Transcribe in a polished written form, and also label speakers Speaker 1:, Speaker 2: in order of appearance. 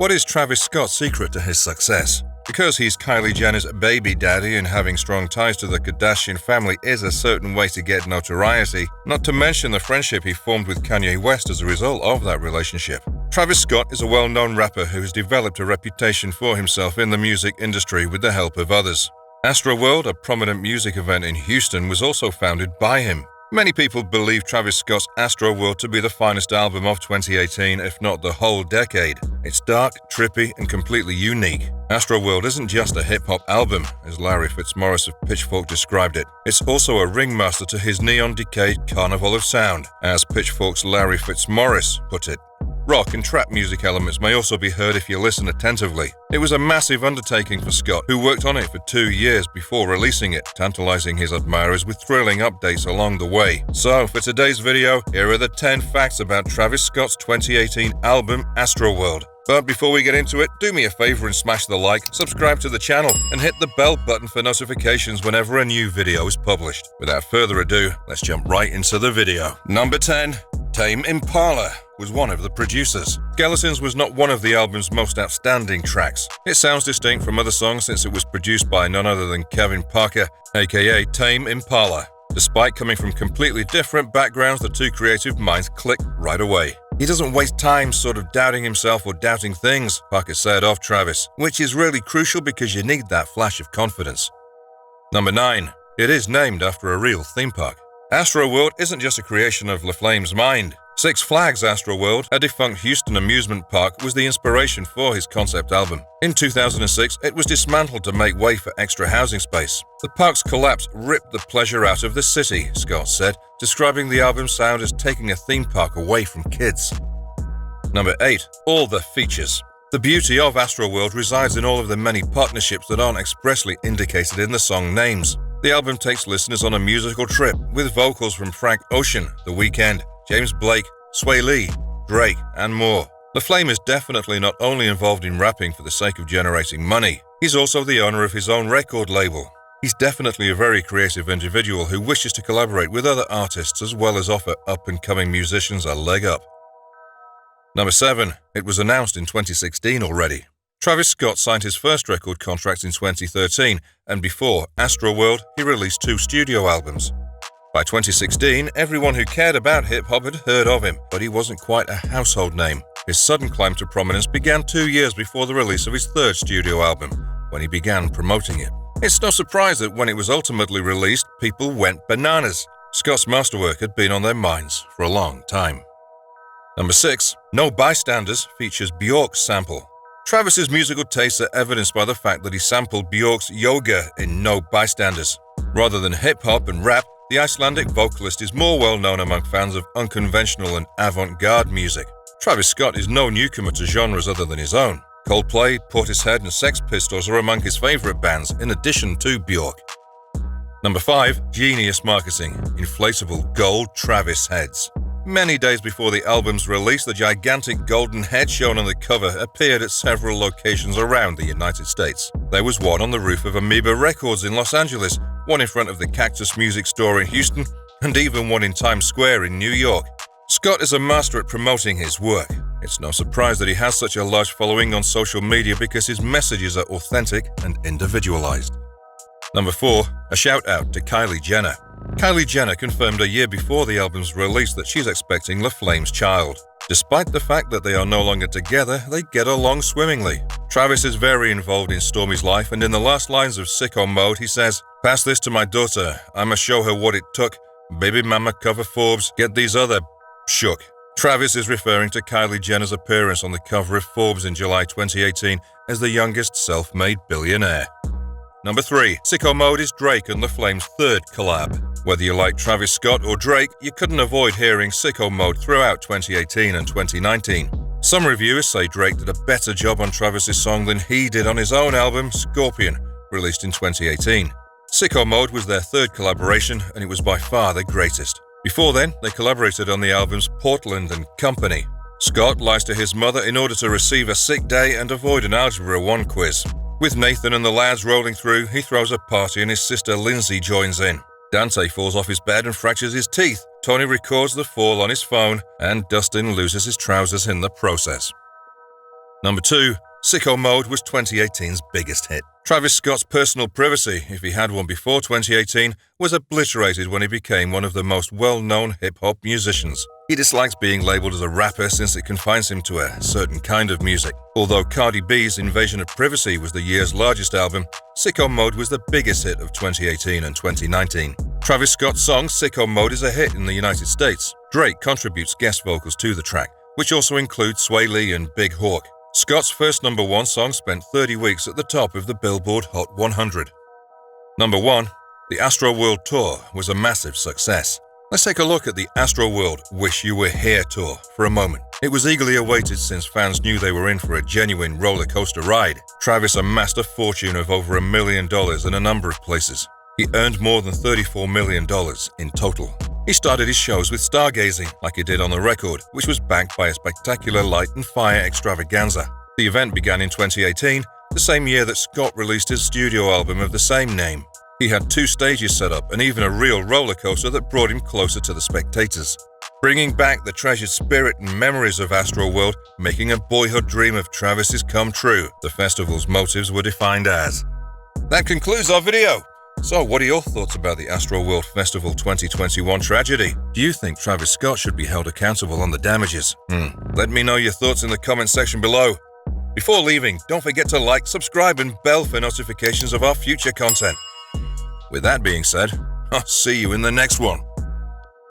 Speaker 1: What is Travis Scott's secret to his success? Because he's Kylie Jenner's baby daddy and having strong ties to the Kardashian family is a certain way to get notoriety, not to mention the friendship he formed with Kanye West as a result of that relationship. Travis Scott is a well-known rapper who has developed a reputation for himself in the music industry with the help of others. AstroWorld, a prominent music event in Houston, was also founded by him. Many people believe Travis Scott's AstroWorld to be the finest album of 2018, if not the whole decade. It's dark, trippy, and completely unique. AstroWorld isn't just a hip-hop album, as Larry Fitzmaurice of Pitchfork described it. It's also a ringmaster to his neon-decayed carnival of sound, as Pitchfork's Larry Fitzmaurice put it. Rock and trap music elements may also be heard if you listen attentively. It was a massive undertaking for Scott, who worked on it for 2 years before releasing it, tantalizing his admirers with thrilling updates along the way. So, for today's video, here are the 10 facts about Travis Scott's 2018 album AstroWorld. But before we get into it, do me a favor and smash the like, subscribe to the channel, and hit the bell button for notifications whenever a new video is published. Without further ado, let's jump right into the video. Number 10. Tame Impala was one of the producers. Skeletons was not one of the album's most outstanding tracks. It sounds distinct from other songs since it was produced by none other than Kevin Parker, aka Tame Impala. Despite coming from completely different backgrounds, the two creative minds clicked right away. He doesn't waste time sort of doubting himself or doubting things, Parker said of Travis, which is really crucial because you need that flash of confidence. Number 9. It is named after a real theme park. AstroWorld isn't just a creation of LaFlame's mind. Six Flags Astroworld, a defunct Houston amusement park, was the inspiration for his concept album. In 2006, it was dismantled to make way for extra housing space. The park's collapse ripped the pleasure out of the city, Scott said, describing the album's sound as taking a theme park away from kids. Number 8. All the features. The beauty of Astroworld resides in all of the many partnerships that aren't expressly indicated in the song names. The album takes listeners on a musical trip, with vocals from Frank Ocean, The Weeknd, James Blake, Swae Lee, Drake, and more. LaFlame is definitely not only involved in rapping for the sake of generating money, he's also the owner of his own record label. He's definitely a very creative individual who wishes to collaborate with other artists as well as offer up-and-coming musicians a leg up. Number 7. It was announced in 2016 already. Travis Scott signed his first record contract in 2013, and before AstroWorld, he released 2 studio albums. By 2016, everyone who cared about hip-hop had heard of him, but he wasn't quite a household name. His sudden climb to prominence began 2 years before the release of his third studio album, when he began promoting it. It's no surprise that when it was ultimately released, people went bananas. Scott's masterwork had been on their minds for a long time. Number 6. No Bystanders features Bjork's sample. Travis's musical tastes are evidenced by the fact that he sampled Bjork's Yoga in No Bystanders. Rather than hip-hop and rap, the Icelandic vocalist is more well-known among fans of unconventional and avant-garde music. Travis Scott is no newcomer to genres other than his own. Coldplay, Portishead, and Sex Pistols are among his favorite bands, in addition to Bjork. Number 5. Genius marketing. Inflatable gold Travis heads. Many days before the album's release, the gigantic golden head shown on the cover appeared at several locations around the United States. There was one on the roof of Amoeba Records in Los Angeles, one in front of the Cactus music store in Houston, and even one in Times Square in New York. Scott is a master at promoting his work. It's no surprise that he has such a large following on social media because his messages are authentic and individualized. Number 4. A shout out to Kylie Jenner. Kylie Jenner confirmed a year before the album's release that she's expecting LaFlame's child. Despite the fact that they are no longer together, they get along swimmingly. Travis is very involved in Stormi's life, and in the last lines of Sicko Mode, he says, "Pass this to my daughter. I'ma show her what it took. Baby mama cover Forbes, get these other shook." Travis is referring to Kylie Jenner's appearance on the cover of Forbes in July 2018 as the youngest self-made billionaire. Number 3. Sicko Mode is Drake and LaFlame's third collab. Whether you like Travis Scott or Drake, you couldn't avoid hearing Sicko Mode throughout 2018 and 2019. Some reviewers say Drake did a better job on Travis's song than he did on his own album, Scorpion, released in 2018. Sicko Mode was their third collaboration, and it was by far the greatest. Before then, they collaborated on the albums Portland and Company. Scott lies to his mother in order to receive a sick day and avoid an Algebra 1 quiz. With Nathan and the lads rolling through, he throws a party and his sister Lindsay joins in. Dante falls off his bed and fractures his teeth. Tony records the fall on his phone, and Dustin loses his trousers in the process. Number 2. Sicko Mode was 2018's biggest hit. Travis Scott's personal privacy, if he had one before 2018, was obliterated when he became one of the most well-known hip-hop musicians. He dislikes being labeled as a rapper since it confines him to a certain kind of music. Although Cardi B's Invasion of Privacy was the year's largest album, Sicko Mode was the biggest hit of 2018 and 2019. Travis Scott's song Sicko Mode is a hit in the United States. Drake contributes guest vocals to the track, which also includes Swae Lee and Big Hawk. Scott's first number 1 song spent 30 weeks at the top of the Billboard Hot 100. Number 1. The Astroworld Tour was a massive success. Let's take a look at the Astroworld Wish You Were Here tour for a moment. It was eagerly awaited since fans knew they were in for a genuine roller coaster ride. Travis amassed a fortune of over $1 million in a number of places. He earned more than $34 million in total. He started his shows with stargazing, like he did on the record, which was backed by a spectacular light and fire extravaganza. The event began in 2018, the same year that Scott released his studio album of the same name. He had 2 stages set up and even a real roller coaster that brought him closer to the spectators. Bringing back the treasured spirit and memories of Astroworld, making a boyhood dream of Travis's come true, the festival's motives were defined as. That concludes our video. So, what are your thoughts about the Astroworld Festival 2021 tragedy? Do you think Travis Scott should be held accountable on the damages? Let me know your thoughts in the comment section below. Before leaving, don't forget to like, subscribe, and bell for notifications of our future content. With that being said, I'll see you in the next one.